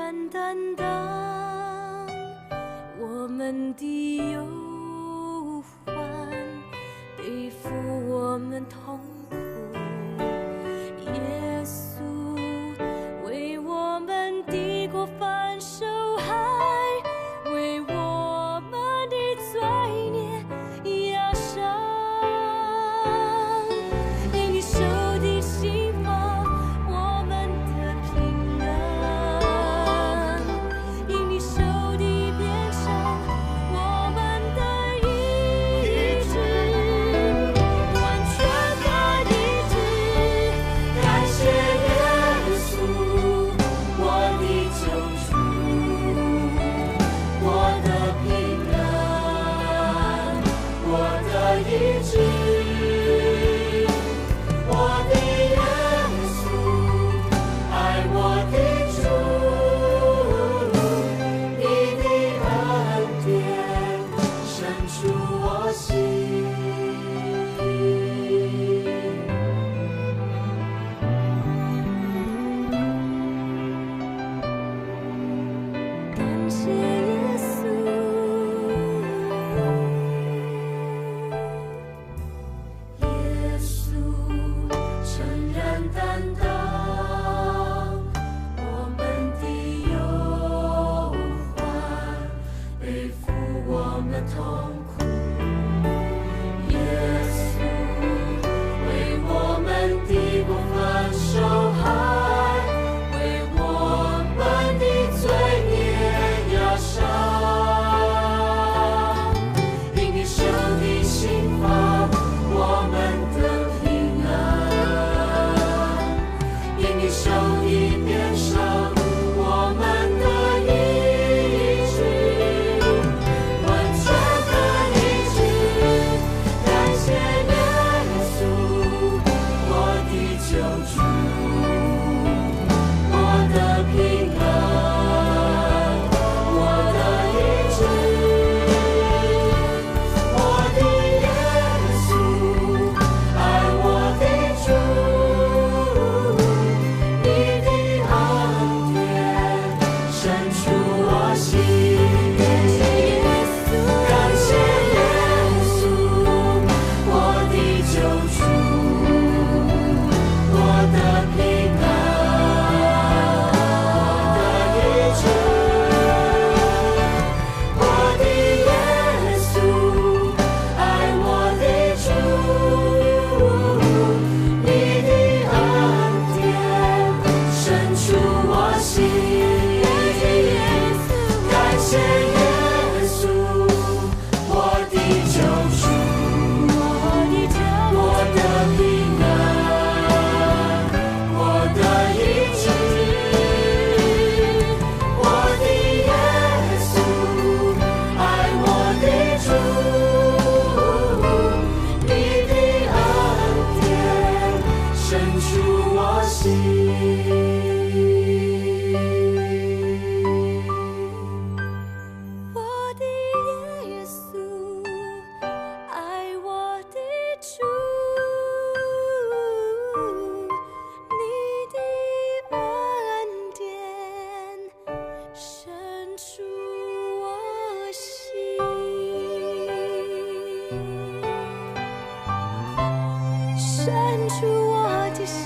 然担当我们的忧患，背负我们痛苦。耶稣为我们的过犯受害，为我们的罪孽压伤。因你受的刑罚，我们得平安；因你受的鞭伤，我们得医治，完全的医治。感谢耶稣，我的救主，我的平安，我的医治。我的耶稣，爱我的主，你的恩典深处我心。感谢耶稣，耶稣诚然担当我们的忧患，背负我们痛苦。耶稣为我们的过犯受害，为我们的罪孽压伤。因你受的刑罚，我们得平安；因你受的鞭伤，我们得医治，完全的医治。感谢耶稣，我的救主，我的平安，我的医治。我的耶稣，爱我的主，你的恩典深处我心。感谢耶稣，我的救主，我的平安，我的医治。我的耶稣，爱我的主，你的恩典深处我心。感谢耶稣，我的救主，我的平安，我的医治。我的耶稣，爱我的主，你的恩典深处我心。我的耶稣，爱我的主，你的恩典深处我心，深处我的心。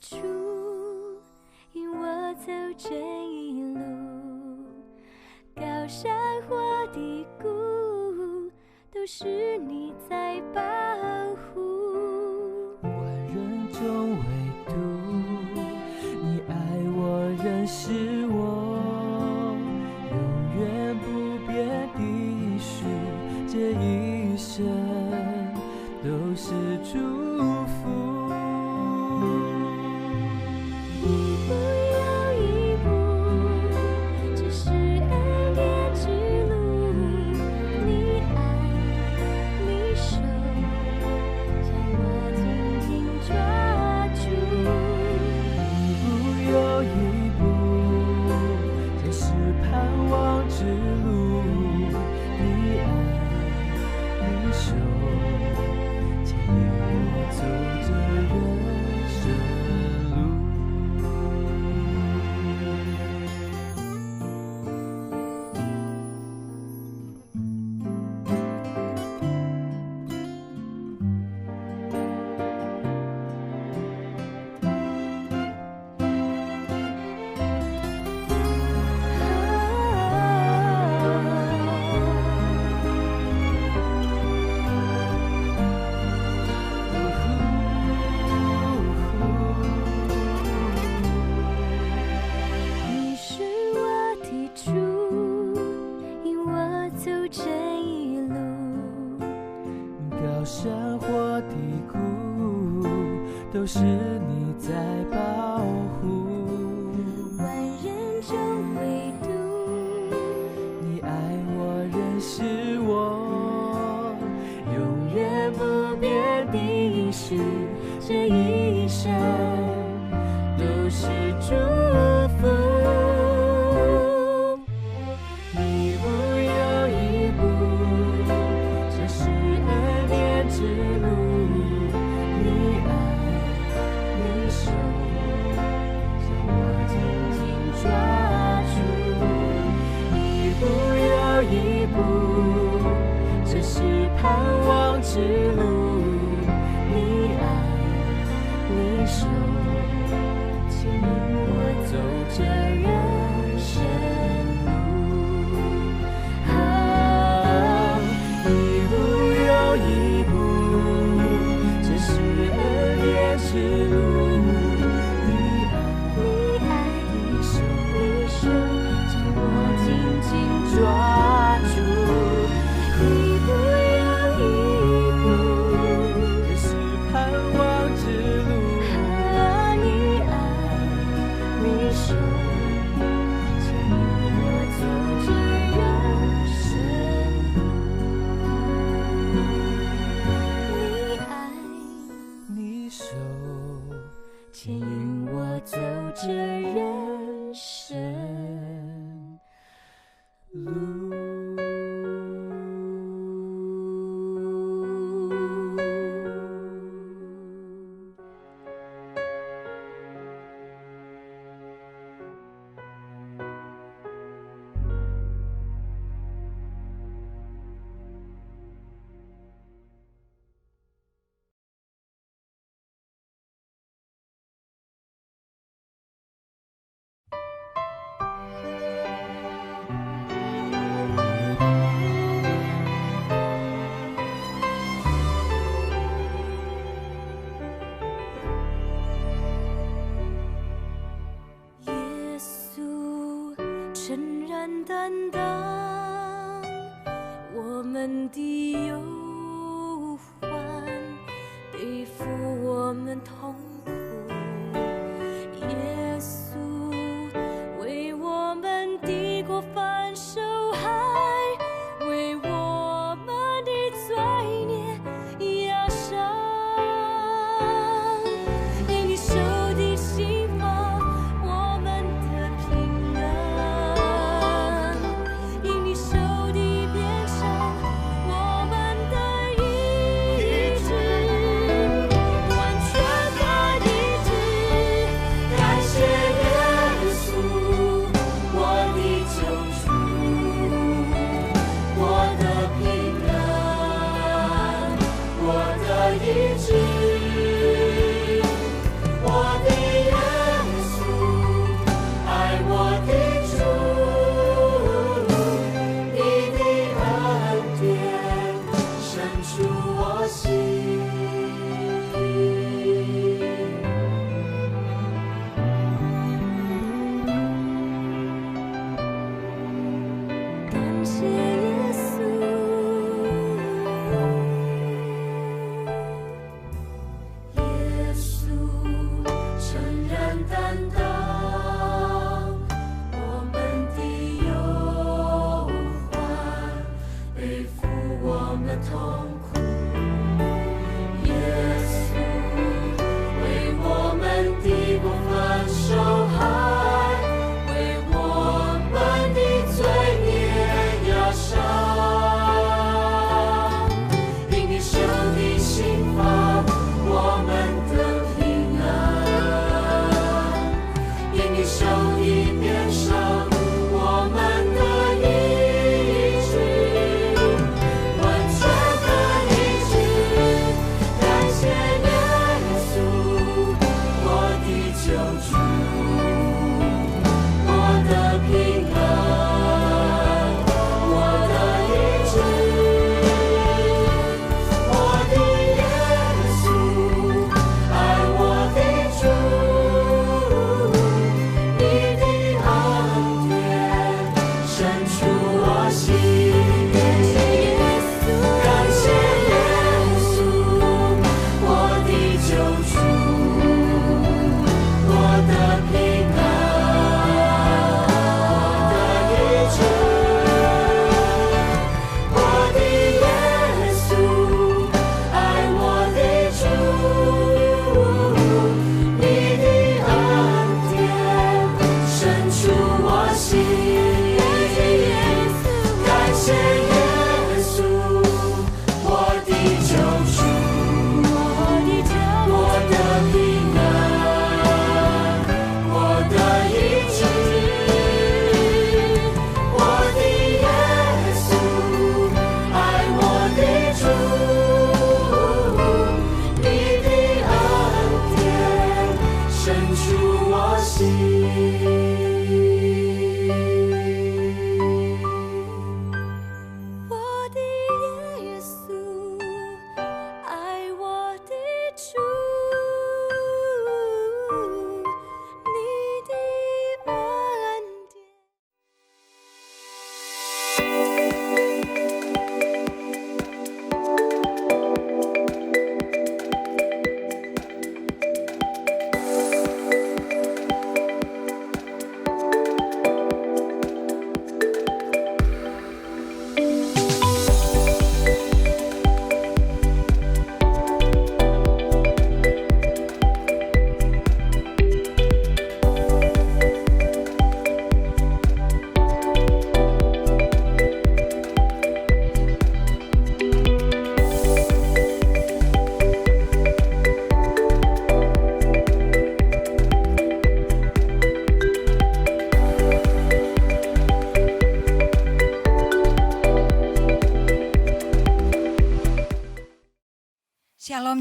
主，引我走这一路，高山或低谷，都是你在保护。万人中唯独你爱我，认识我，永远不变的许，这一生都是祝福。一步又一步，这是恩典之路，你爱你手将我紧紧抓住。一步又一步，这是盼望之路，你爱你手牵引我走这人生路。你是我的主，引我走这一路，高山或低谷，都是你在保护。万人中唯独你爱我，认识我，永远不变的许，这一生都是祝福。一步又一步，这是恩典之路，你爱你手将我紧紧抓住。一步又一步，这是盼望之路，你爱你手牵引我走这人生路。一步又一步，这是恩典之路，你爱你手将我紧紧抓住。一步又一步，这是盼望之路，你爱你手牵引我走这人生路。你爱你手牵引我走这人生路。耶稣诚然担当我们的忧患，背负我们痛苦。耶稣为我们的过犯受害，为我们的罪孽压伤。因你受的刑罚，我们的平安；因你受的鞭伤，我们的医治，完全的医治。感谢耶稣，我的救主，我的平安，我的医治，我的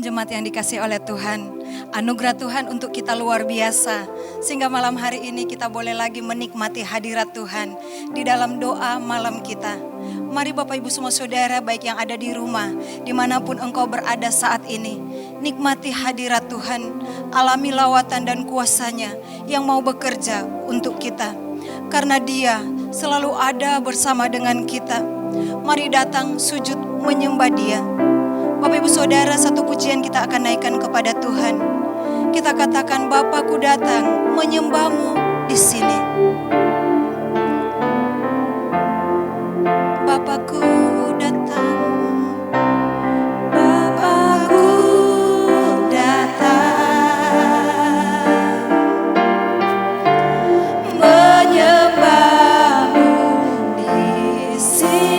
Shalom jemaat yang dikasihi oleh Tuhan. Anugerah Tuhan untuk kita luar biasa. Sehingga malam hari ini kita boleh lagi menikmati hadirat Tuhan di dalam doa malam kita. Mari Bapak Ibu semua saudara baik yang ada di rumah, dimanapun engkau berada saat ini. Nikmati hadirat Tuhan, alami lawatan dan kuasanya yang mau bekerja untuk kita. Karena Dia selalu ada bersama dengan kita. Mari datang sujud menyembah Dia. Bapak Ibu Saudara, satu pujian kita akan naikkan kepada Tuhan. Kita katakan, Bapakku datang menyembahmu di sini. Bapakku datang, Bapakku datang, menyembahmu di sini.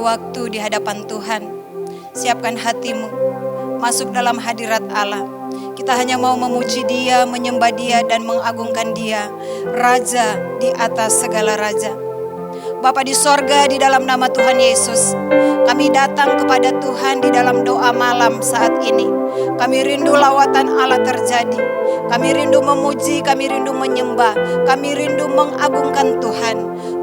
Waktu di hadapan Tuhan, siapkan hatimu masuk dalam hadirat Allah. Kita hanya mau memuji Dia, menyembah Dia dan mengagungkan Dia, Raja di atas segala raja. Bapa di sorga, di dalam nama Tuhan Yesus, kami datang kepada Tuhan di dalam doa malam saat ini. Kami rindu lawatan Allah terjadi. Kami rindu memuji, kami rindu menyembah, kami rindu mengagungkan Tuhan.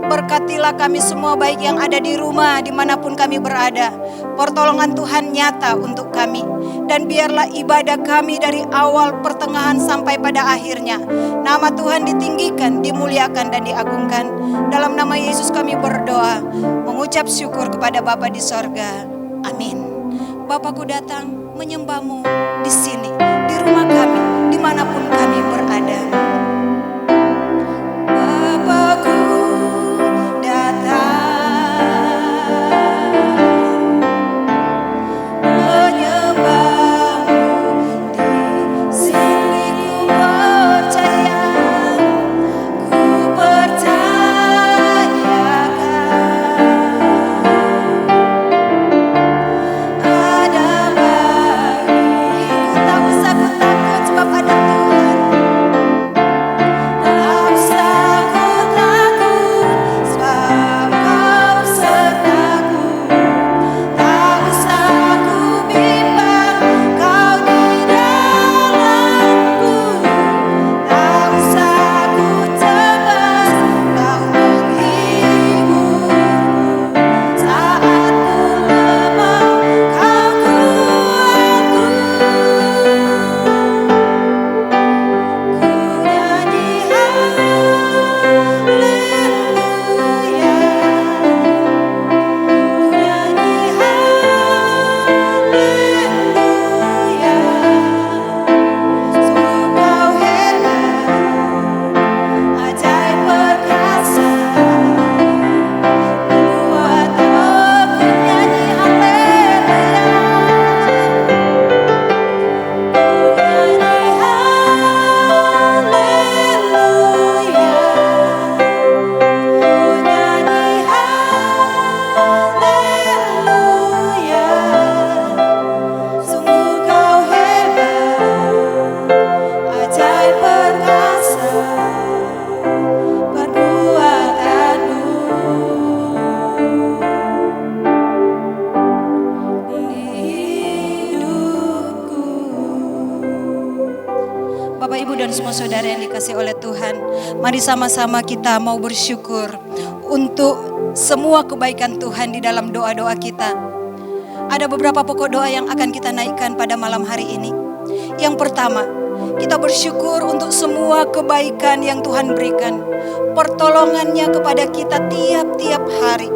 Berkatilah kami semua baik yang ada di rumah, dimanapun kami berada. Pertolongan Tuhan nyata untuk kami. Dan biarlah ibadah kami dari awal, pertengahan sampai pada akhirnya. Nama Tuhan ditinggikan, dimuliakan dan diagungkan. Dalam nama Yesus kami berdoa, mengucap syukur kepada Bapa di sorga. Amin. Bapakku datang menyembahmu di sini, di rumah kami, dimanapun kami berada. Ada bagiku, tak usah ku takut sebab ada Tuhan. Ibu dan semua saudara yang dikasihi oleh Tuhan, mari sama-sama kita mau bersyukur untuk semua kebaikan Tuhan di dalam doa-doa kita. Ada beberapa pokok doa yang akan kita naikkan pada malam hari ini. Yang pertama, kita bersyukur untuk semua kebaikan yang Tuhan berikan, pertolongannya kepada kita tiap-tiap hari.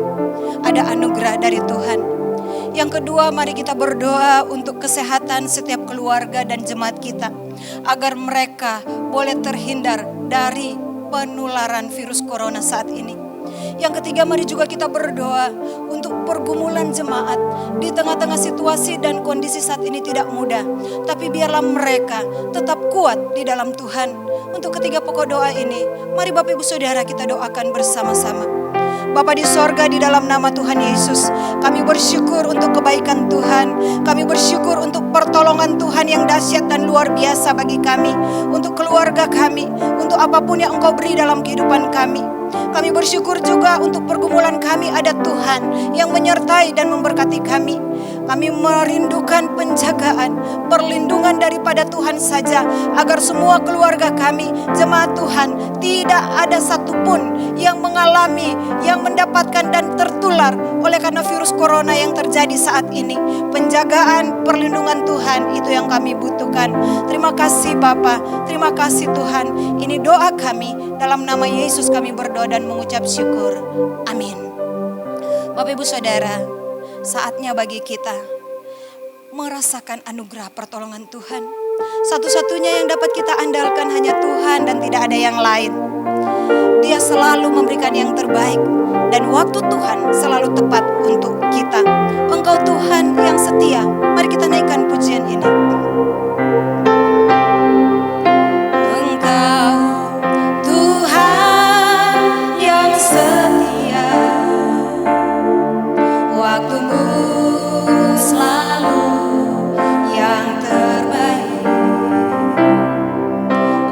Ada anugerah dari Tuhan. Yang kedua, mari kita berdoa untuk kesehatan setiap keluarga dan jemaat kita, agar mereka boleh terhindar dari penularan virus corona saat ini. Yang ketiga, mari juga kita berdoa untuk pergumulan jemaat di tengah-tengah situasi dan kondisi saat ini tidak mudah. Tapi biarlah mereka tetap kuat di dalam Tuhan. Untuk ketiga pokok doa ini, mari Bapak Ibu Saudara kita doakan bersama-sama. Bapa di sorga, di dalam nama Tuhan Yesus, kami bersyukur untuk kebaikan Tuhan. Kami bersyukur untuk pertolongan Tuhan yang dahsyat dan luar biasa bagi kami, untuk keluarga kami, untuk apapun yang Engkau beri dalam kehidupan kami. Kami bersyukur juga untuk pergumulan kami ada Tuhan yang menyertai dan memberkati kami. Kami merindukan penjagaan, perlindungan daripada Tuhan saja, agar semua keluarga kami, jemaat Tuhan, tidak ada satupun yang mengalami, yang mendapatkan dan tertular oleh karena virus corona yang terjadi saat ini. Penjagaan, perlindungan Tuhan, itu yang kami butuhkan. Terima kasih Bapa, terima kasih Tuhan. Ini doa kami, dalam nama Yesus kami berdoa dan mengucap syukur. Amin. Bapak Ibu Saudara, saatnya bagi kita merasakan anugerah pertolongan Tuhan. Satu-satunya yang dapat kita andalkan hanya Tuhan dan tidak ada yang lain. Dia selalu memberikan yang terbaik dan waktu Tuhan selalu tepat untuk kita. Engkau Tuhan yang setia. Mari kita naikkan pujian ini. Engkau Tuhan yang setia, waktumu selalu yang terbaik.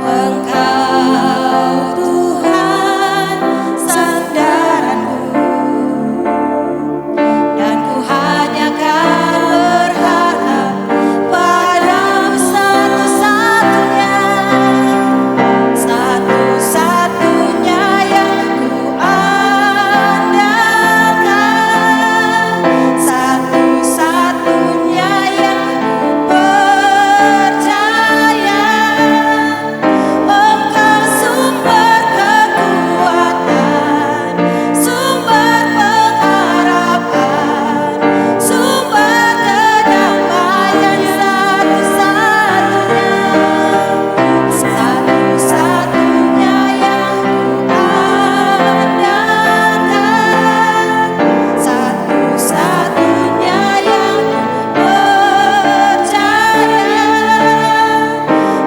Engkau Tuhan sandaranku, dan ku hanya akan berharap padamu satu-satunya, satu-satunya yang ku andalkan, satu-satunya yang ku percaya. Engkau sumber kekuatan, sumber pengharapan, sumber kedamaian, satu-satunya, satu-satunya yang ku andalkan, satu-satunya yang ku percaya.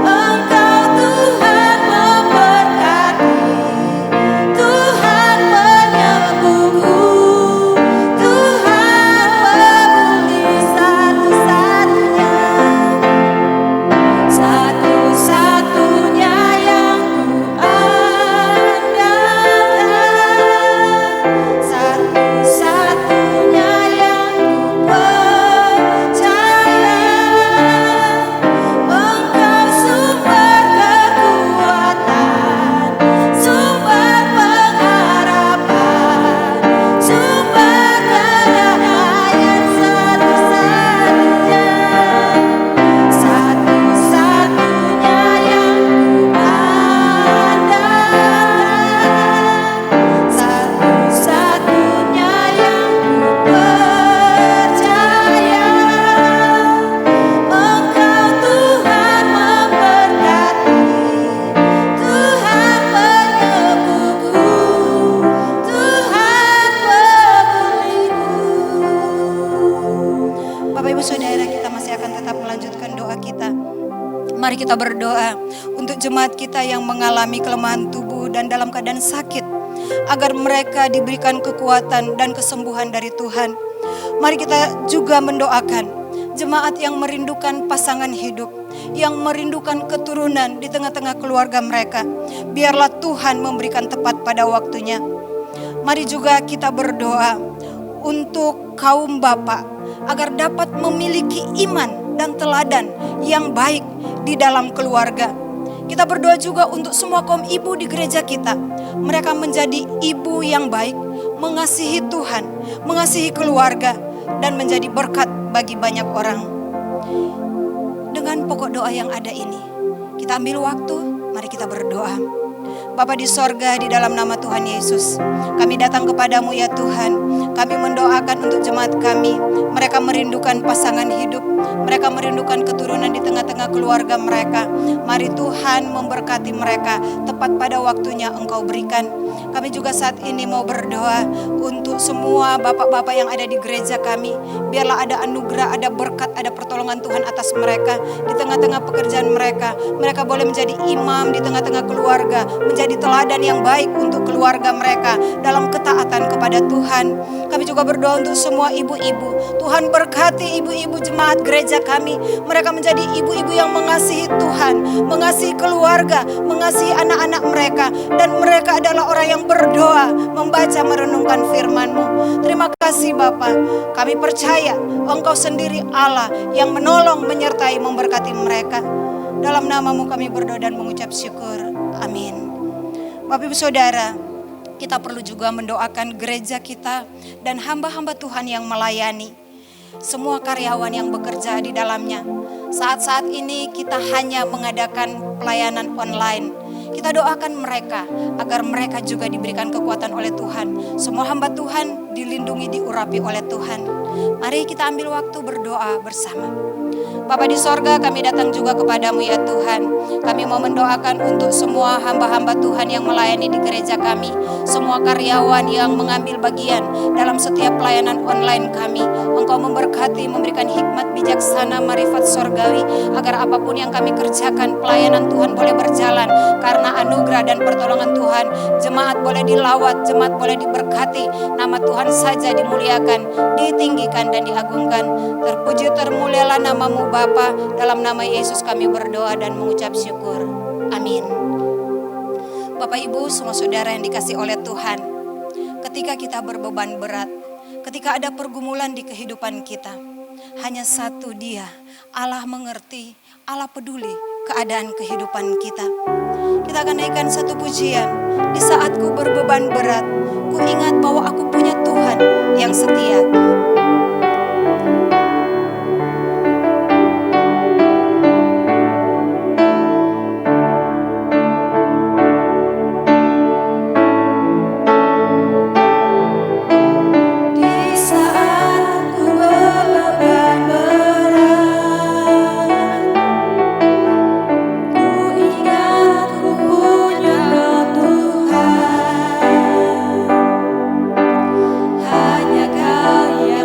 Engkau Tuhan memberkati, Tuhan menyembuhku, Tuhan peduli, satu-satunya, satu-satunya yang ku andalkan, satu-satunya yang ku percaya. Engkau sumber kekuatan, sumber pengharapan, sumber kedamaian, satu-satunya, satu-satunya yang ku andalkan, satu-satunya yang ku percaya. Engkau Tuhan memberkati, Tuhan menyembuhku, Tuhan pemulihanku. Bapak Ibu Saudara, kita masih akan tetap melanjutkan doa kita. Mari kita berdoa untuk jemaat kita yang mengalami kelemahan tubuh dan dalam keadaan sakit, agar mereka diberikan kekuatan dan kesembuhan dari Tuhan. Mari kita juga mendoakan jemaat yang merindukan pasangan hidup, yang merindukan keturunan di tengah-tengah keluarga mereka. Biarlah Tuhan memberikan tepat pada waktunya. Mari juga kita berdoa untuk kaum bapak, agar dapat memiliki iman dan teladan yang baik di dalam keluarga. Kita berdoa juga untuk semua kaum ibu di gereja kita. Mereka menjadi ibu yang baik, mengasihi Tuhan, mengasihi keluarga, dan menjadi berkat bagi banyak orang. Dengan pokok doa yang ada ini, kita ambil waktu, mari kita berdoa. Bapa di sorga, di dalam nama Tuhan Yesus, kami datang kepadamu ya Tuhan. Kami mendoakan untuk jemaat kami. Mereka merindukan pasangan hidup, mereka merindukan keturunan di tengah-tengah keluarga mereka. Mari Tuhan memberkati mereka, tepat pada waktunya Engkau berikan. Kami juga saat ini mau berdoa untuk semua bapak-bapak yang ada di gereja kami. Biarlah ada anugerah, ada berkat, ada pertolongan Tuhan atas mereka. Di tengah-tengah pekerjaan mereka, mereka boleh menjadi imam di tengah-tengah keluarga, menjadi teladan yang baik untuk keluarga mereka dalam ketaatan kepada Tuhan. Kami juga berdoa untuk semua ibu-ibu. Tuhan berkati ibu-ibu jemaat gereja kami. Mereka menjadi ibu-ibu yang mengasihi Tuhan, mengasihi keluarga, mengasihi anak-anak mereka. Dan mereka adalah orang yang berdoa, membaca, merenungkan firman-Mu. Terima kasih Bapa. Kami percaya Engkau sendiri Allah yang menolong, menyertai, memberkati mereka. Dalam nama-Mu kami berdoa dan mengucap syukur. Amin. Bapak Ibu Saudara, kita perlu juga mendoakan gereja kita dan hamba-hamba Tuhan yang melayani. Semua karyawan yang bekerja di dalamnya. Saat-saat ini kita hanya mengadakan pelayanan online. Kita doakan mereka agar mereka juga diberikan kekuatan oleh Tuhan. Semua hamba Tuhan dilindungi, diurapi oleh Tuhan. Mari kita ambil waktu berdoa bersama. Bapa di sorga, kami datang juga kepadamu ya Tuhan. Kami mau mendoakan untuk semua hamba-hamba Tuhan yang melayani di gereja kami. Semua karyawan yang mengambil bagian dalam setiap pelayanan online kami. Engkau memberkati, memberikan hikmat bijaksana, marifat sorgawi. Agar apapun yang kami kerjakan, pelayanan Tuhan boleh berjalan. Karena anugerah dan pertolongan Tuhan, jemaat boleh dilawat, jemaat boleh diberkati. Nama Tuhan saja dimuliakan, ditinggikan dan diagungkan. Terpuji termulialah nama-Mu Bapa, dalam nama Yesus kami berdoa dan mengucap syukur. Amin. Bapak Ibu, semua saudara yang dikasihi oleh Tuhan, ketika kita berbeban berat, ketika ada pergumulan di kehidupan kita, hanya satu Dia, Allah mengerti, Allah peduli keadaan kehidupan kita. Kita akan naikkan satu pujian. Di saat ku berbeban berat, ku ingat bahwa aku punya Tuhan yang setia. Hanya Kau yang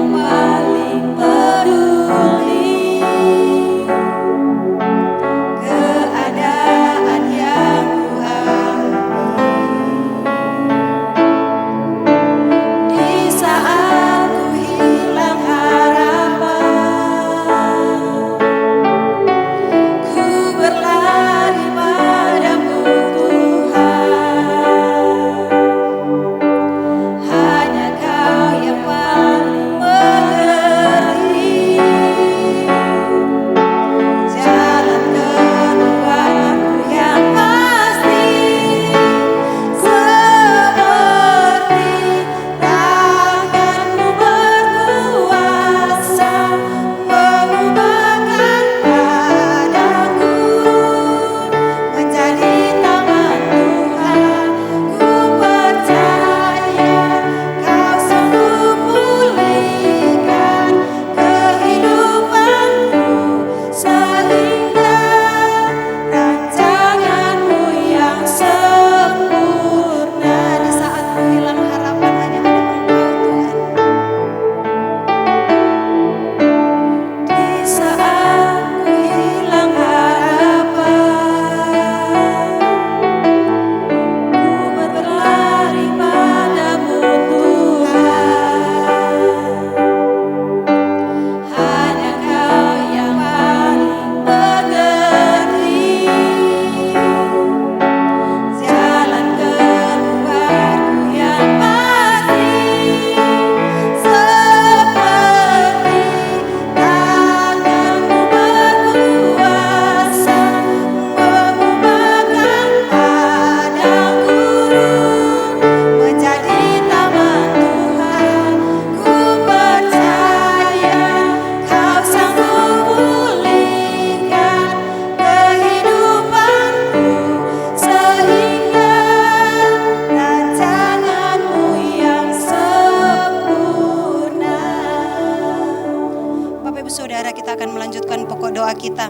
Bapak Ibu Saudara, kita akan melanjutkan pokok doa kita.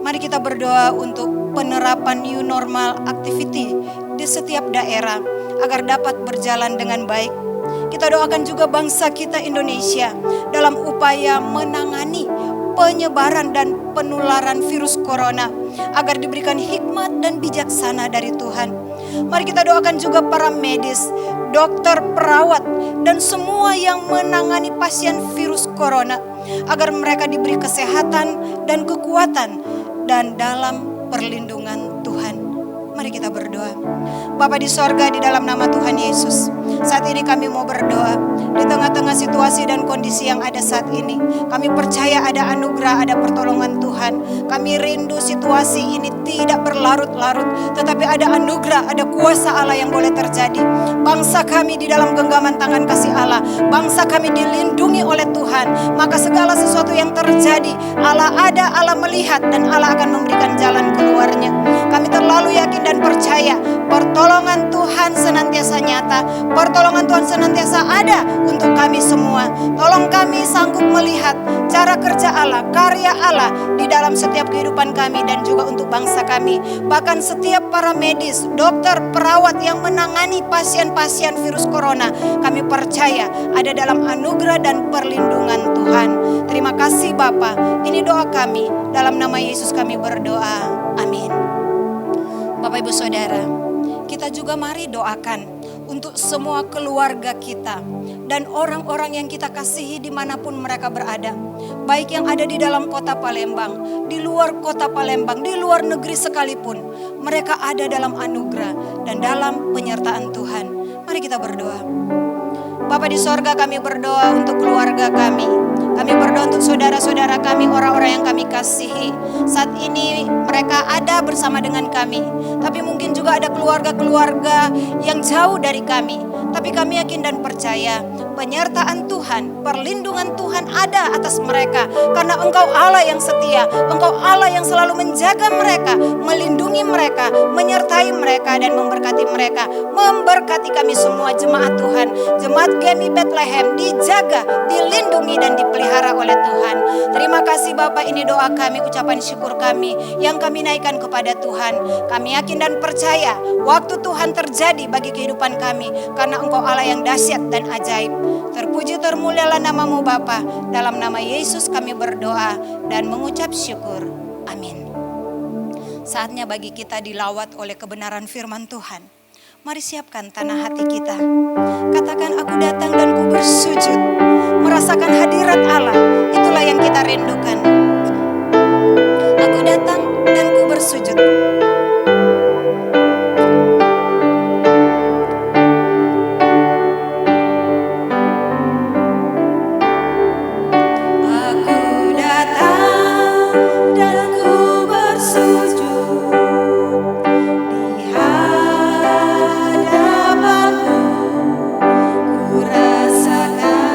Mari kita berdoa untuk penerapan new normal activity di setiap daerah agar dapat berjalan dengan baik. Kita doakan juga bangsa kita Indonesia dalam upaya menangani penyebaran dan penularan virus corona agar diberikan hikmat dan bijaksana dari Tuhan. Mari kita doakan juga para medis, dokter, perawat, dan semua yang menangani pasien virus corona agar mereka diberi kesehatan dan kekuatan dan dalam perlindungan Tuhan. Mari kita berdoa. Bapa di sorga, di dalam nama Tuhan Yesus, saat ini kami mau berdoa. Di tengah-tengah situasi dan kondisi yang ada saat ini, kami percaya ada anugerah, ada pertolongan Tuhan. Kami rindu situasi ini tidak berlarut-larut, tetapi ada anugerah, ada kuasa Allah yang boleh terjadi. Bangsa kami di dalam genggaman tangan kasih Allah. Bangsa kami dilindungi oleh Tuhan. Maka segala sesuatu yang terjadi, Allah ada, Allah melihat, dan Allah akan memberikan jalan keluarnya. Kami terlalu yakin dan percaya pertolongan Tuhan senantiasa nyata. Pertolongan Tuhan senantiasa ada untuk kami semua. Tolong kami sanggup melihat cara kerja Allah, karya Allah di dalam setiap kehidupan kami dan juga untuk bangsa kami. Bahkan setiap para medis, dokter, perawat yang menangani pasien-pasien virus corona, kami percaya ada dalam anugerah dan perlindungan Tuhan. Terima kasih Bapa. Ini doa kami, dalam nama Yesus kami berdoa. Amin. Bapak Ibu Saudara, kita juga mari doakan untuk semua keluarga kita dan orang-orang yang kita kasihi dimanapun mereka berada. Baik yang ada di dalam kota Palembang, di luar kota Palembang, di luar negeri sekalipun. Mereka ada dalam anugerah dan dalam penyertaan Tuhan. Mari kita berdoa. Bapa di sorga, kami berdoa untuk keluarga kami. Kami berdoa untuk saudara-saudara kami, orang-orang yang kami kasihi. Saat ini mereka ada bersama dengan kami. Tapi mungkin juga ada keluarga-keluarga yang jauh dari kami. Tapi kami yakin dan percaya penyertaan Tuhan, perlindungan Tuhan ada atas mereka. Karena Engkau Allah yang setia, Engkau Allah yang selalu menjaga mereka, melindungi mereka, menyertai mereka dan memberkati mereka. Memberkati kami semua jemaat Tuhan, jemaat GMI Bethlehem dijaga, dilindungi dan dipelihara oleh Tuhan. Terima kasih Bapak, ini doa kami, ucapan syukur kami yang kami naikkan kepada Tuhan. Kami yakin dan percaya waktu Tuhan terjadi bagi kehidupan kami karena Engkau Allah yang dahsyat dan ajaib. Terpuji termulialah namamu Bapa. Dalam nama Yesus kami berdoa dan mengucap syukur. Amin. Saatnya bagi kita dilawat oleh kebenaran firman Tuhan. Mari siapkan tanah hati kita. Katakan, aku datang dan ku bersujud. Merasakan hadirat Allah. Itulah yang kita rindukan. Aku datang dan ku bersujud. Rasakan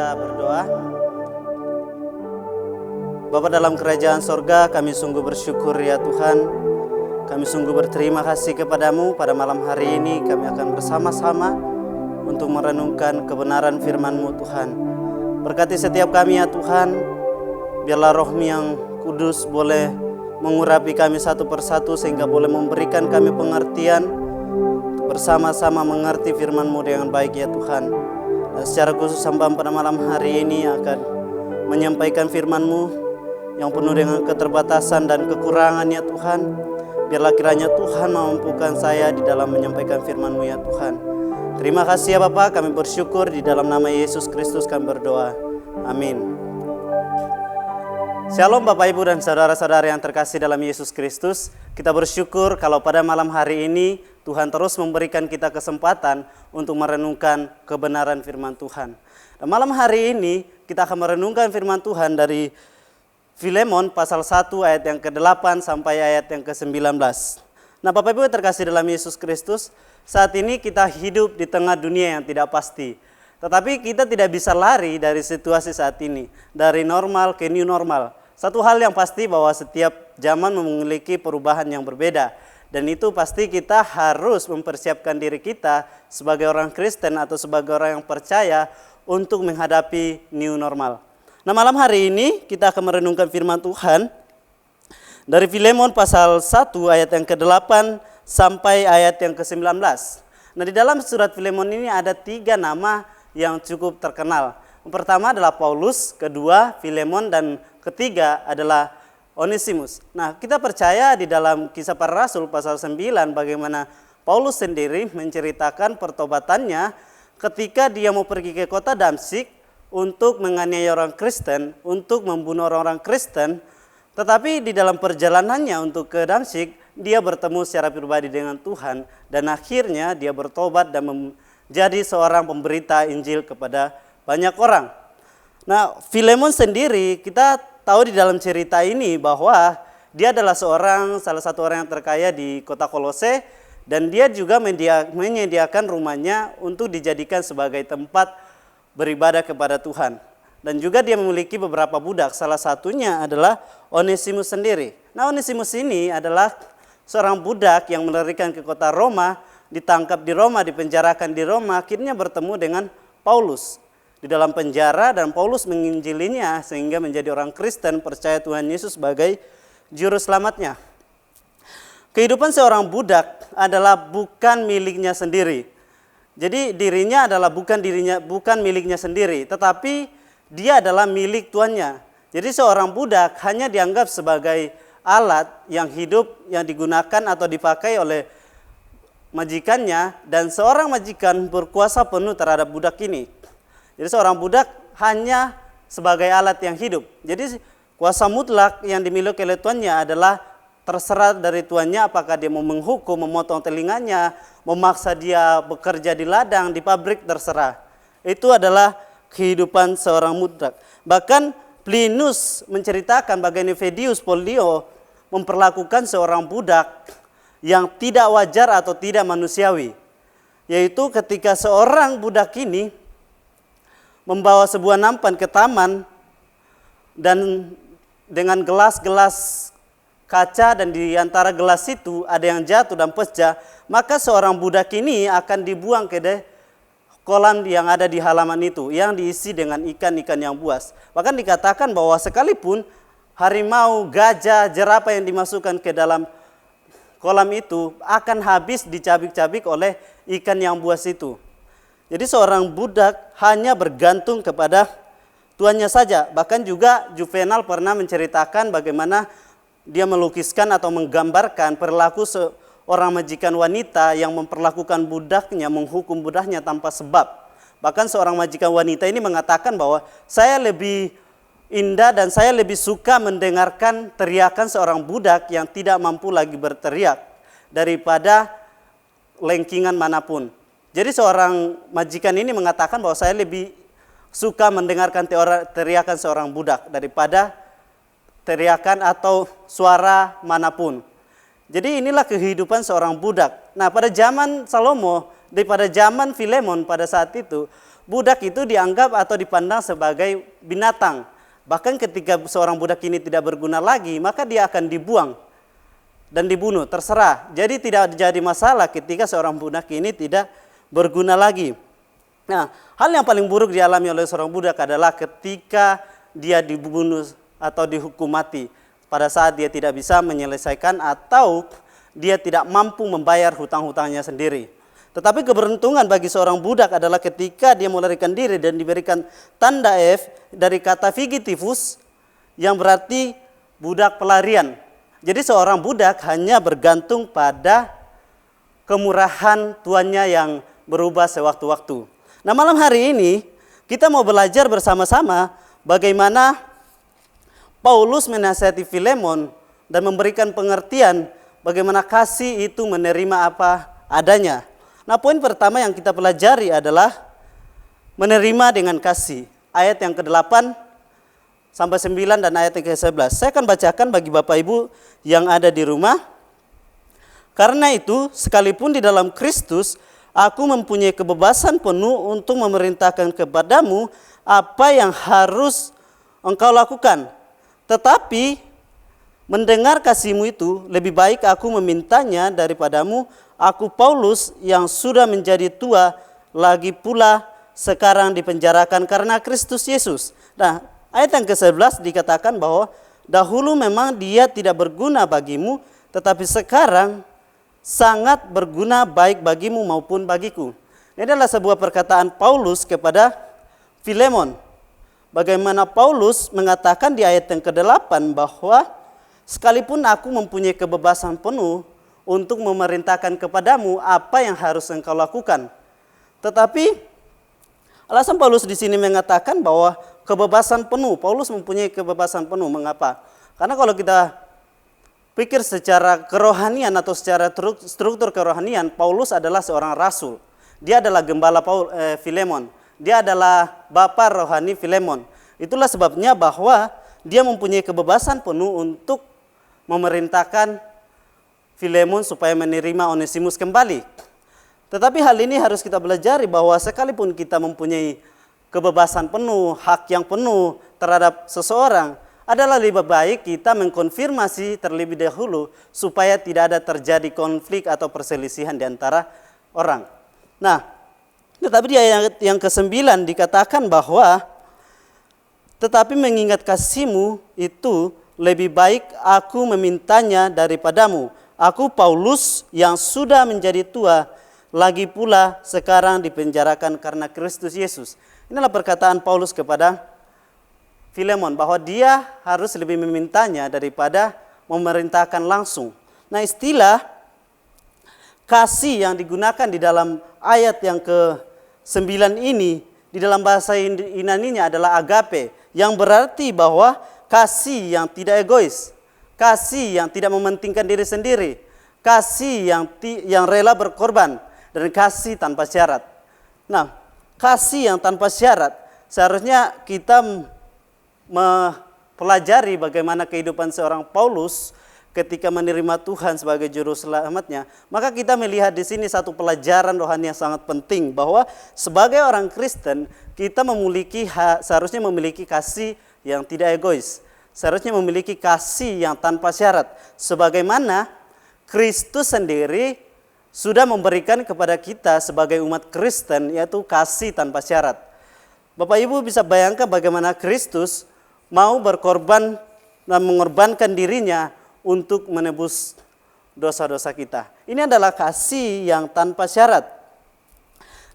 kita berdoa. Bapa dalam kerajaan sorga, kami sungguh bersyukur ya Tuhan. Kami sungguh berterima kasih kepadamu. Pada malam hari ini kami akan bersama-sama untuk merenungkan kebenaran firman-Mu Tuhan. Berkati setiap kami ya Tuhan. Biarlah Roh-Mu yang kudus boleh mengurapi kami satu persatu sehingga boleh memberikan kami pengertian bersama-sama mengerti firman-Mu dengan baik ya Tuhan. Dan secara khusus hamba pada malam hari ini akan menyampaikan firman-Mu yang penuh dengan keterbatasan dan kekurangan ya Tuhan. Biarlah kiranya Tuhan mampukan saya di dalam menyampaikan firman-Mu ya Tuhan. Terima kasih ya Bapa, kami bersyukur di dalam nama Yesus Kristus kami berdoa. Amin. Shalom Bapak Ibu dan saudara-saudara yang terkasih dalam Yesus Kristus. Kita bersyukur kalau pada malam hari ini Tuhan terus memberikan kita kesempatan untuk merenungkan kebenaran firman Tuhan. Dan malam hari ini kita akan merenungkan firman Tuhan dari Filemon pasal 1 ayat yang ke-8 sampai ayat yang ke-19. Nah Bapak Ibu terkasih dalam Yesus Kristus, saat ini kita hidup di tengah dunia yang tidak pasti. Tetapi kita tidak bisa lari dari situasi saat ini, dari normal ke new normal. Satu hal yang pasti bahwa setiap zaman memiliki perubahan yang berbeda. Dan itu pasti kita harus mempersiapkan diri kita sebagai orang Kristen atau sebagai orang yang percaya untuk menghadapi new normal. Nah malam hari ini kita akan merenungkan firman Tuhan dari Filemon pasal 1 ayat yang ke-8 sampai ayat yang ke-19. Nah di dalam surat Filemon ini ada 3 nama yang cukup terkenal. Yang pertama adalah Paulus, kedua Filemon, dan ketiga adalah Onesimus. Nah kita percaya di dalam Kisah Para Rasul pasal 9 bagaimana Paulus sendiri menceritakan pertobatannya ketika dia mau pergi ke kota Damsyik untuk menganiaya orang Kristen, untuk membunuh orang-orang Kristen. Tetapi di dalam perjalanannya untuk ke Damsyik, dia bertemu secara pribadi dengan Tuhan. Dan akhirnya dia bertobat dan menjadi seorang pemberita Injil kepada banyak orang. Nah Filemon sendiri kita tahu di dalam cerita ini bahwa dia adalah salah satu orang yang terkaya di kota Kolose. Dan dia juga menyediakan rumahnya untuk dijadikan sebagai tempat beribadah kepada Tuhan. Dan juga dia memiliki beberapa budak, salah satunya adalah Onesimus sendiri. Nah Onesimus ini adalah seorang budak yang melarikan ke kota Roma, ditangkap di Roma, dipenjarakan di Roma, akhirnya bertemu dengan Paulus di dalam penjara dan Paulus menginjilinya sehingga menjadi orang Kristen, percaya Tuhan Yesus sebagai juru selamatnya. Kehidupan seorang budak adalah bukan miliknya sendiri. Jadi dirinya adalah bukan miliknya sendiri, tetapi dia adalah milik tuannya. Jadi seorang budak hanya dianggap sebagai alat yang hidup yang digunakan atau dipakai oleh majikannya, dan seorang majikan berkuasa penuh terhadap budak ini. Jadi seorang budak hanya sebagai alat yang hidup. Jadi kuasa mutlak yang dimiliki oleh tuannya adalah terserah dari tuannya, apakah dia mau menghukum, memotong telinganya, memaksa dia bekerja di ladang, di pabrik, terserah. Itu adalah kehidupan seorang budak. Bahkan Plinus menceritakan bagaimana Fedius Pollio memperlakukan seorang budak yang tidak wajar atau tidak manusiawi. Yaitu ketika seorang budak ini membawa sebuah nampan ke taman dan dengan gelas-gelas kaca, dan di antara gelas itu ada yang jatuh dan pecah, maka seorang budak ini akan dibuang ke kolam yang ada di halaman itu yang diisi dengan ikan-ikan yang buas. Bahkan dikatakan bahwa sekalipun harimau, gajah, jerapah yang dimasukkan ke dalam kolam itu akan habis dicabik-cabik oleh ikan yang buas itu. Jadi seorang budak hanya bergantung kepada tuannya saja. Bahkan juga Juvenal pernah menceritakan bagaimana dia melukiskan atau menggambarkan perilaku seorang majikan wanita yang memperlakukan budaknya, menghukum budaknya tanpa sebab. Bahkan seorang majikan wanita ini mengatakan bahwa saya lebih indah dan saya lebih suka mendengarkan teriakan seorang budak yang tidak mampu lagi berteriak daripada lengkingan manapun. Jadi seorang majikan ini mengatakan bahwa saya lebih suka mendengarkan teriakan seorang budak daripada teriakan atau suara manapun. Jadi inilah kehidupan seorang budak. Nah pada zaman Salomo, pada zaman Filemon pada saat itu, budak itu dianggap atau dipandang sebagai binatang. Bahkan ketika seorang budak ini tidak berguna lagi, maka dia akan dibuang dan dibunuh, terserah. Jadi tidak jadi masalah ketika seorang budak ini tidak berguna lagi. Nah, hal yang paling buruk dialami oleh seorang budak adalah ketika dia dibunuh atau dihukum mati pada saat dia tidak bisa menyelesaikan atau dia tidak mampu membayar hutang-hutangnya sendiri. Tetapi keberuntungan bagi seorang budak adalah ketika dia melarikan diri dan diberikan tanda F dari kata fugitivus yang berarti budak pelarian. Jadi seorang budak hanya bergantung pada kemurahan tuannya yang berubah sewaktu-waktu. Nah, malam hari ini kita mau belajar bersama-sama bagaimana Paulus menasihati Filemon dan memberikan pengertian bagaimana kasih itu menerima apa adanya. Nah, poin pertama yang kita pelajari adalah menerima dengan kasih. Ayat yang ke-8 sampai 9 dan ayat yang ke-11. Saya akan bacakan bagi Bapak Ibu yang ada di rumah. Karena itu, sekalipun di dalam Kristus, aku mempunyai kebebasan penuh untuk memerintahkan kepadamu apa yang harus engkau lakukan. Tetapi mendengar kasihmu itu, lebih baik aku memintanya daripadamu, aku Paulus yang sudah menjadi tua, lagi pula sekarang dipenjarakan karena Kristus Yesus. Nah, ayat yang ke-11 dikatakan bahwa dahulu memang dia tidak berguna bagimu, tetapi sekarang sangat berguna baik bagimu maupun bagiku. Ini adalah sebuah perkataan Paulus kepada Filemon. Bagaimana Paulus mengatakan di ayat yang ke-8 bahwa sekalipun aku mempunyai kebebasan penuh untuk memerintahkan kepadamu apa yang harus engkau lakukan. Tetapi alasan Paulus di sini mengatakan bahwa kebebasan penuh, Paulus mempunyai kebebasan penuh. Mengapa? Karena kalau kita pikir secara kerohanian atau secara struktur kerohanian, Paulus adalah seorang rasul. Dia adalah gembala Filemon. Dia adalah bapa rohani Filemon. Itulah sebabnya bahwa dia mempunyai kebebasan penuh untuk memerintahkan Filemon supaya menerima Onesimus kembali. Tetapi hal ini harus kita pelajari bahwa sekalipun kita mempunyai kebebasan penuh, hak yang penuh terhadap seseorang, adalah lebih baik kita mengkonfirmasi terlebih dahulu supaya tidak ada terjadi konflik atau perselisihan di antara orang. Nah, tetapi di ayat yang ke-9 dikatakan bahwa tetapi mengingat kasihmu itu lebih baik aku memintanya daripadamu. Aku Paulus yang sudah menjadi tua, lagi pula sekarang dipenjarakan karena Kristus Yesus. Inilah perkataan Paulus kepada Filemon bahwa dia harus lebih memintanya daripada memerintahkan langsung. Nah, istilah kasih yang digunakan di dalam ayat yang ke-9 ini di dalam bahasa Yunani-nya adalah agape, yang berarti bahwa kasih yang tidak egois, kasih yang tidak mementingkan diri sendiri, kasih yang rela berkorban, dan kasih tanpa syarat. Nah, kasih yang tanpa syarat seharusnya kita mempelajari bagaimana kehidupan seorang Paulus ketika menerima Tuhan sebagai juru selamatnya. Maka kita melihat di sini satu pelajaran rohani yang sangat penting bahwa sebagai orang Kristen kita seharusnya memiliki kasih yang tidak egois. Seharusnya memiliki kasih yang tanpa syarat. Sebagaimana Kristus sendiri sudah memberikan kepada kita sebagai umat Kristen, yaitu kasih tanpa syarat. Bapak Ibu bisa bayangkan bagaimana Kristus mau berkorban dan mengorbankan dirinya untuk menebus dosa-dosa kita. Ini adalah kasih yang tanpa syarat.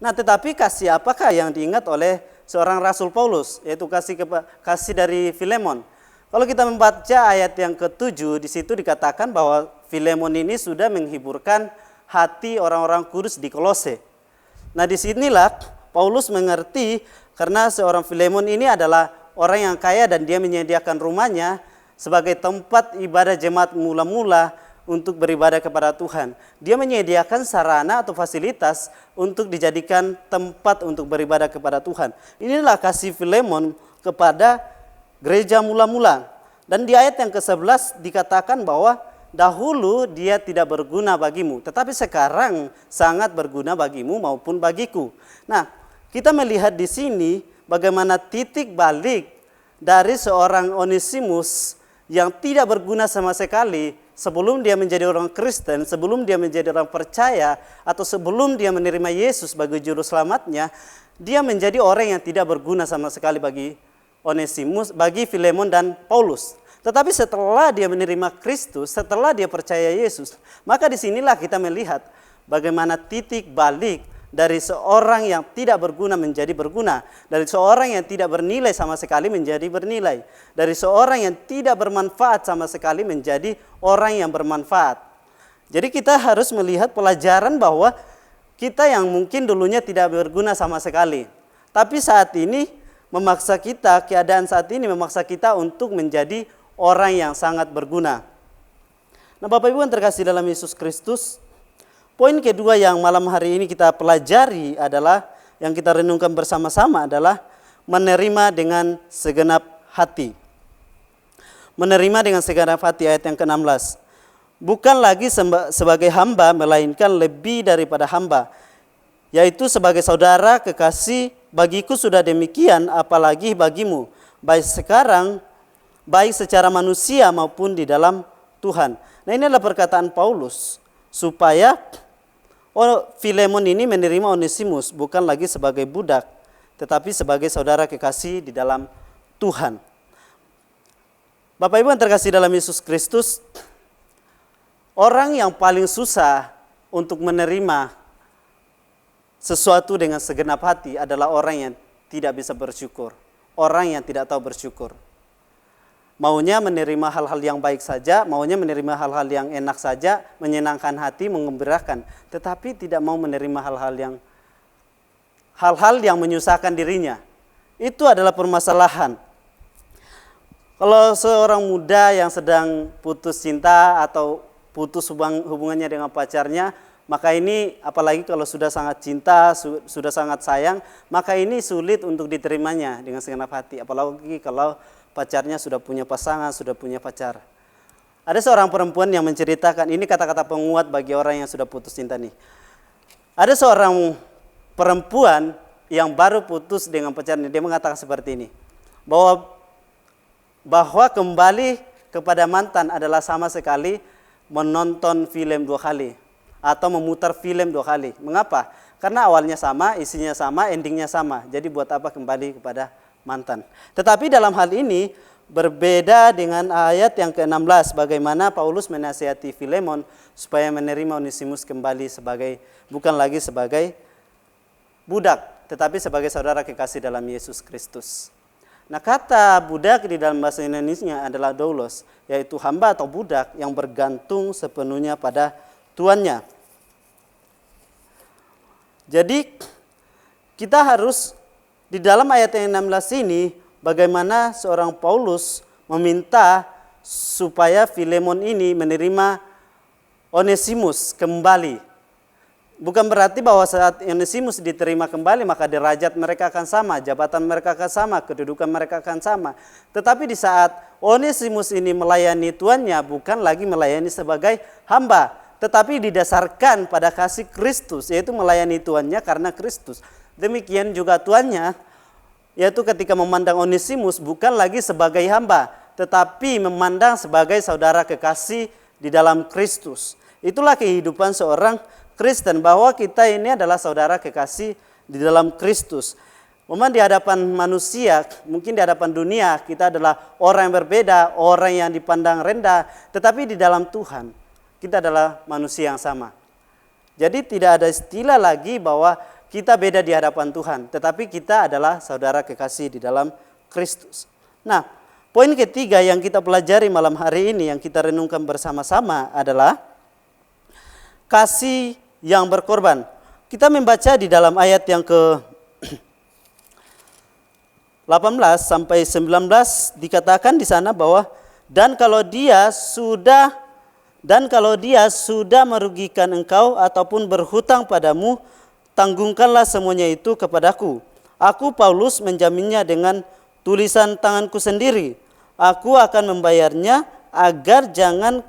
Nah, tetapi kasih apakah yang diingat oleh seorang Rasul Paulus? Yaitu kasih dari Filemon. Kalau kita membaca ayat yang ke-7, di situ dikatakan bahwa Filemon ini sudah menghiburkan hati orang-orang kudus di Kolose. Nah, disinilah Paulus mengerti karena seorang Filemon ini adalah orang yang kaya dan dia menyediakan rumahnya sebagai tempat ibadah jemaat mula-mula untuk beribadah kepada Tuhan. Dia menyediakan sarana atau fasilitas untuk dijadikan tempat untuk beribadah kepada Tuhan. Inilah kasih Filemon kepada gereja mula-mula. Dan di ayat yang ke-11 dikatakan bahwa dahulu dia tidak berguna bagimu, tetapi sekarang sangat berguna bagimu maupun bagiku. Nah, kita melihat di sini bagaimana titik balik dari seorang Onesimus yang tidak berguna sama sekali sebelum dia menjadi orang Kristen, sebelum dia menjadi orang percaya, atau sebelum dia menerima Yesus sebagai juru selamatnya, dia menjadi orang yang tidak berguna sama sekali bagi Onesimus, bagi Filemon dan Paulus. Tetapi setelah dia menerima Kristus, setelah dia percaya Yesus, maka disinilah kita melihat bagaimana titik balik dari seorang yang tidak berguna menjadi berguna, dari seorang yang tidak bernilai sama sekali menjadi bernilai, dari seorang yang tidak bermanfaat sama sekali menjadi orang yang bermanfaat. Jadi kita harus melihat pelajaran bahwa kita yang mungkin dulunya tidak berguna sama sekali, tapi saat ini memaksa kita, keadaan saat ini memaksa kita untuk menjadi orang yang sangat berguna. Nah, Bapak Ibu yang terkasih dalam Yesus Kristus, poin kedua yang malam hari ini kita pelajari adalah, yang kita renungkan bersama-sama adalah menerima dengan segenap hati. Menerima dengan segenap hati, ayat yang ke-16. Bukan lagi sebagai hamba, melainkan lebih daripada hamba, yaitu sebagai saudara kekasih. Bagiku sudah demikian, apalagi bagimu, baik sekarang, baik secara manusia maupun di dalam Tuhan. Nah, ini adalah perkataan Paulus supaya Filemon ini menerima Onesimus bukan lagi sebagai budak, tetapi sebagai saudara kekasih di dalam Tuhan. Bapak Ibu yang terkasih dalam Yesus Kristus, orang yang paling susah untuk menerima sesuatu dengan segenap hati adalah orang yang tidak bisa bersyukur, orang yang tidak tahu bersyukur. Maunya menerima hal-hal yang baik saja, maunya menerima hal-hal yang enak saja, menyenangkan hati, mengembirakan, tetapi tidak mau menerima hal-hal yang menyusahkan dirinya. Itu adalah permasalahan. Kalau seorang muda yang sedang putus cinta atau putus hubungannya dengan pacarnya, maka ini apalagi kalau sudah sangat cinta, sudah sangat sayang, maka ini sulit untuk diterimanya dengan segenap hati. Apalagi kalau pacarnya sudah punya pasangan, sudah punya pacar. Ada seorang perempuan yang menceritakan, ini kata-kata penguat bagi orang yang sudah putus cinta nih. Ada seorang perempuan yang baru putus dengan pacarnya, dia mengatakan seperti ini, bahwa kembali kepada mantan adalah sama sekali menonton film 2 kali atau memutar film 2 kali. Mengapa? Karena awalnya sama, isinya sama, endingnya sama. Jadi buat apa kembali kepada mantan? Tetapi dalam hal ini berbeda dengan ayat yang ke-16, bagaimana Paulus menasihati Filemon supaya menerima Onesimus kembali bukan lagi sebagai budak, tetapi sebagai saudara kekasih dalam Yesus Kristus. Nah, kata budak di dalam bahasa Indonesia adalah doulos, yaitu hamba atau budak yang bergantung sepenuhnya pada tuannya. Jadi kita harus di dalam ayat yang 16 ini, bagaimana seorang Paulus meminta supaya Filemon ini menerima Onesimus kembali. Bukan berarti bahwa saat Onesimus diterima kembali maka derajat mereka akan sama, jabatan mereka akan sama, kedudukan mereka akan sama. Tetapi di saat Onesimus ini melayani tuannya, bukan lagi melayani sebagai hamba, tetapi didasarkan pada kasih Kristus, yaitu melayani tuannya karena Kristus. Demikian juga tuannya, yaitu ketika memandang Onesimus bukan lagi sebagai hamba, tetapi memandang sebagai saudara kekasih di dalam Kristus. Itulah kehidupan seorang Kristen, bahwa kita ini adalah saudara kekasih di dalam Kristus. Memang di hadapan manusia, mungkin di hadapan dunia, kita adalah orang yang berbeda, orang yang dipandang rendah, tetapi di dalam Tuhan, kita adalah manusia yang sama. Jadi tidak ada istilah lagi bahwa kita beda di hadapan Tuhan, tetapi kita adalah saudara kekasih di dalam Kristus. Nah, poin ketiga yang kita pelajari malam hari ini, yang kita renungkan bersama-sama adalah kasih yang berkorban. Kita membaca di dalam ayat yang ke-18 sampai 19 dikatakan di sana bahwa dan kalau dia sudah merugikan engkau ataupun berhutang padamu, tanggungkanlah semuanya itu kepadaku. Aku Paulus menjaminnya dengan tulisan tanganku sendiri. Aku akan membayarnya, agar jangan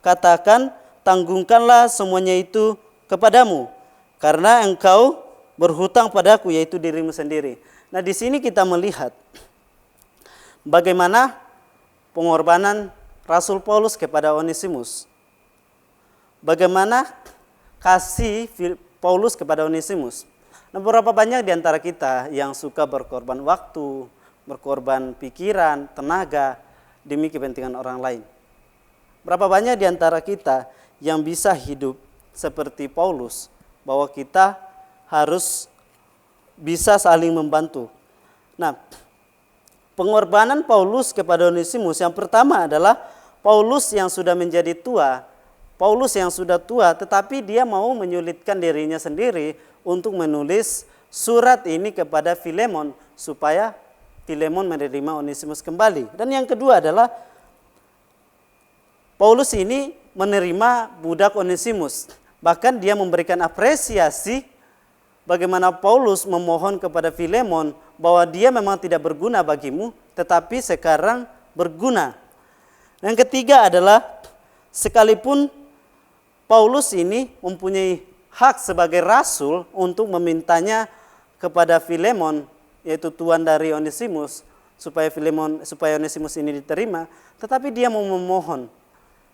katakan tanggungkanlah semuanya itu kepadamu. Karena engkau berhutang padaku, yaitu dirimu sendiri. Nah, di sini kita melihat bagaimana pengorbanan Rasul Paulus kepada Onesimus. Bagaimana kasih Paulus kepada Onesimus. Nah, berapa banyak di antara kita yang suka berkorban waktu, berkorban pikiran, tenaga demi kepentingan orang lain. Berapa banyak di antara kita yang bisa hidup seperti Paulus, bahwa kita harus bisa saling membantu. Nah, pengorbanan Paulus kepada Onesimus yang pertama adalah Paulus yang sudah menjadi tua, Paulus yang sudah tua, tetapi dia mau menyulitkan dirinya sendiri untuk menulis surat ini kepada Filemon supaya Filemon menerima Onesimus kembali. Dan yang kedua adalah Paulus ini menerima budak Onesimus. Bahkan dia memberikan apresiasi bagaimana Paulus memohon kepada Filemon bahwa dia memang tidak berguna bagimu, tetapi sekarang berguna. Yang ketiga adalah sekalipun Paulus ini mempunyai hak sebagai rasul untuk memintanya kepada Filemon, yaitu tuan dari Onesimus, supaya Onesimus ini diterima, tetapi dia mau memohon,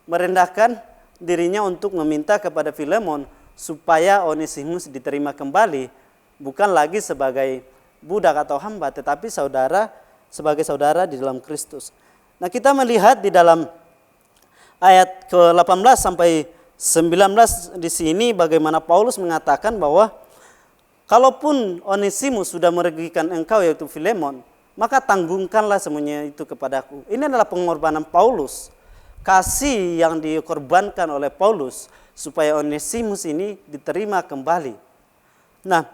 merendahkan dirinya untuk meminta kepada Filemon supaya Onesimus diterima kembali, bukan lagi sebagai budak atau hamba, tetapi sebagai saudara di dalam Kristus. Nah, kita melihat di dalam ayat ke-18 sampai 19 di sini bagaimana Paulus mengatakan bahwa kalaupun Onesimus sudah merugikan engkau, yaitu Filemon, maka tanggungkanlah semuanya itu kepadaku. Ini adalah pengorbanan Paulus, kasih yang dikorbankan oleh Paulus supaya Onesimus ini diterima kembali. Nah,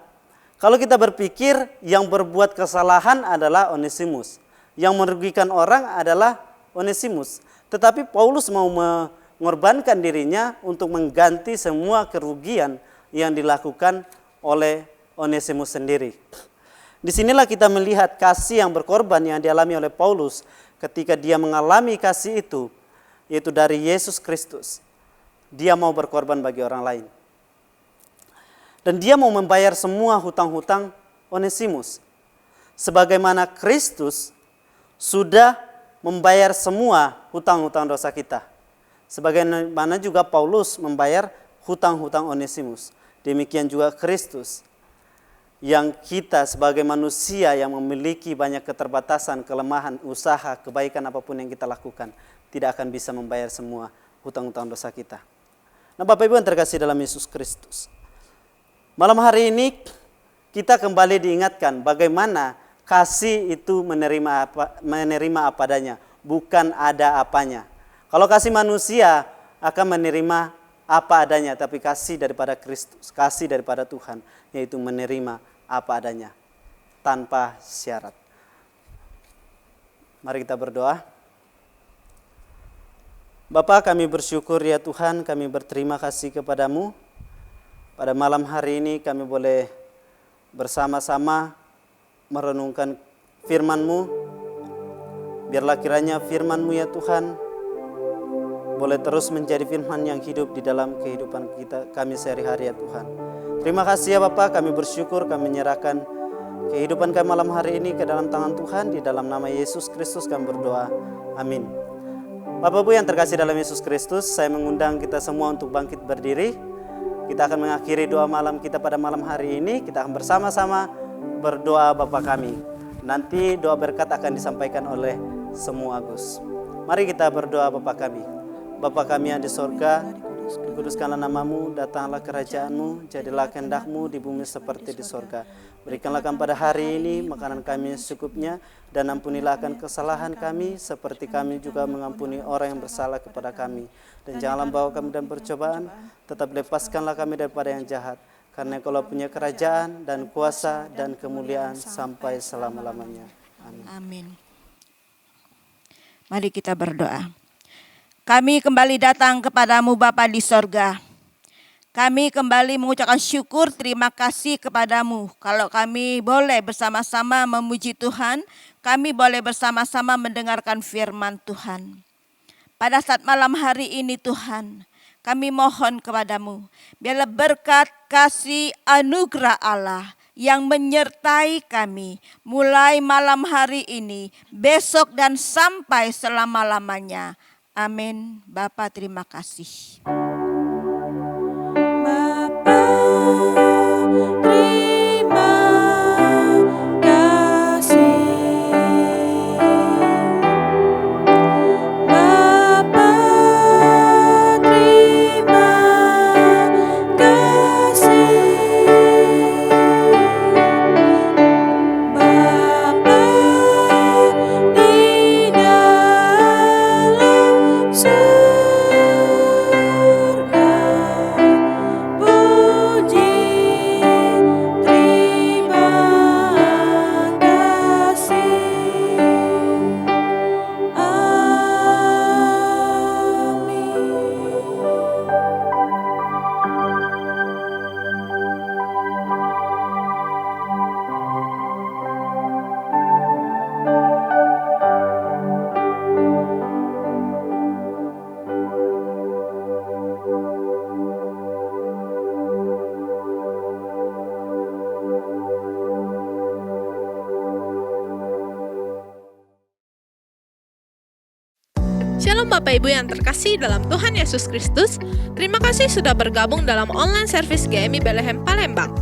kalau kita berpikir yang berbuat kesalahan adalah Onesimus, yang merugikan orang adalah Onesimus, tetapi Paulus mau mengorbankan dirinya untuk mengganti semua kerugian yang dilakukan oleh Onesimus sendiri. Disinilah kita melihat kasih yang berkorban yang dialami oleh Paulus ketika dia mengalami kasih itu, yaitu dari Yesus Kristus. Dia mau berkorban bagi orang lain. Dan dia mau membayar semua hutang-hutang Onesimus. Sebagaimana Kristus sudah membayar semua hutang-hutang dosa kita. Sebagaimana juga Paulus membayar hutang-hutang Onesimus. Demikian juga Kristus. Yang kita sebagai manusia yang memiliki banyak keterbatasan, kelemahan, usaha, kebaikan apapun yang kita lakukan, tidak akan bisa membayar semua hutang-hutang dosa kita. Nah, Bapak Ibu yang terkasih dalam Yesus Kristus, malam hari ini kita kembali diingatkan bagaimana kasih itu menerima apa adanya, bukan ada apanya. Kalau kasih manusia akan menerima apa adanya, tapi kasih daripada Kristus, kasih daripada Tuhan, yaitu menerima apa adanya, tanpa syarat. Mari kita berdoa. Bapa, kami bersyukur ya Tuhan, kami berterima kasih kepadamu. Pada malam hari ini kami boleh bersama-sama merenungkan firman-Mu. Biarlah kiranya firman-Mu ya Tuhan boleh terus menjadi firman yang hidup di dalam kehidupan kami sehari-hari ya Tuhan. Terima kasih ya Bapak, kami bersyukur, kami menyerahkan kehidupan kami malam hari ini ke dalam tangan Tuhan. Di dalam nama Yesus Kristus kami berdoa. Amin. Bapak Ibu yang terkasih dalam Yesus Kristus, saya mengundang kita semua untuk bangkit berdiri. Kita akan mengakhiri doa malam kita pada malam hari ini. Kita akan bersama-sama berdoa Bapa kami. Nanti doa berkat akan disampaikan oleh semua Agus. Mari kita berdoa Bapa kami. Bapa kami yang di sorga, dikuduskanlah namamu, datanglah kerajaanmu, jadilah kehendak-Mu di bumi seperti di sorga. Berikanlah kami pada hari ini makanan kami secukupnya, dan ampunilah akan kesalahan kami, seperti kami juga mengampuni orang yang bersalah kepada kami. Dan janganlah bawa kami dalam percobaan, tetap lepaskanlah kami daripada yang jahat. Karena Engkau punya kerajaan dan kuasa dan kemuliaan sampai selama-lamanya. Amin. Amin. Mari kita berdoa. Kami kembali datang kepadamu Bapa di sorga. Kami kembali mengucapkan syukur, terima kasih kepadamu. Kalau kami boleh bersama-sama memuji Tuhan, kami boleh bersama-sama mendengarkan firman Tuhan. Pada saat malam hari ini Tuhan, kami mohon kepadamu, biarlah berkat, kasih, anugerah Allah yang menyertai kami mulai malam hari ini, besok dan sampai selama-lamanya. Amin. Bapa, terima kasih. Bapa, terima kasih. Bapa, terima kasih. Bapa di dalam surga, puji terima kasih. Shalom Bapak Ibu yang terkasih dalam Tuhan Yesus Kristus. Terima kasih sudah bergabung dalam online service GMI Bethlehem Palembang.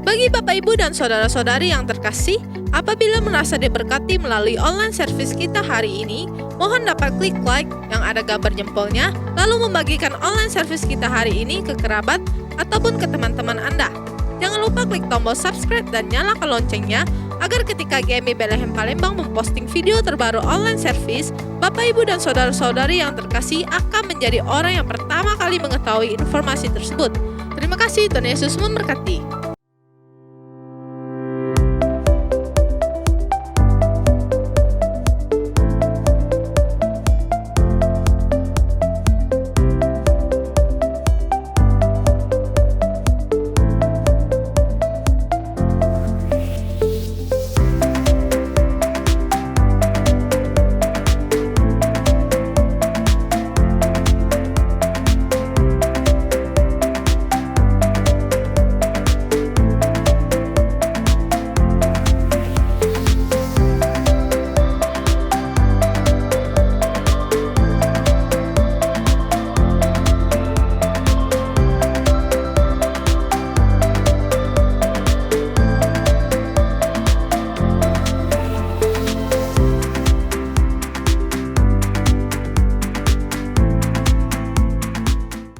Bagi Bapak Ibu dan saudara-saudari yang terkasih, apabila merasa diberkati melalui online service kita hari ini, mohon dapat klik like yang ada gambar jempolnya, lalu membagikan online service kita hari ini ke kerabat ataupun ke teman-teman Anda. Jangan lupa klik tombol subscribe dan nyalakan loncengnya, agar ketika GMI Bethlehem Palembang memposting video terbaru online service, Bapak Ibu dan saudara-saudari yang terkasih akan menjadi orang yang pertama kali mengetahui informasi tersebut. Terima kasih, Tuhan Yesus memberkati.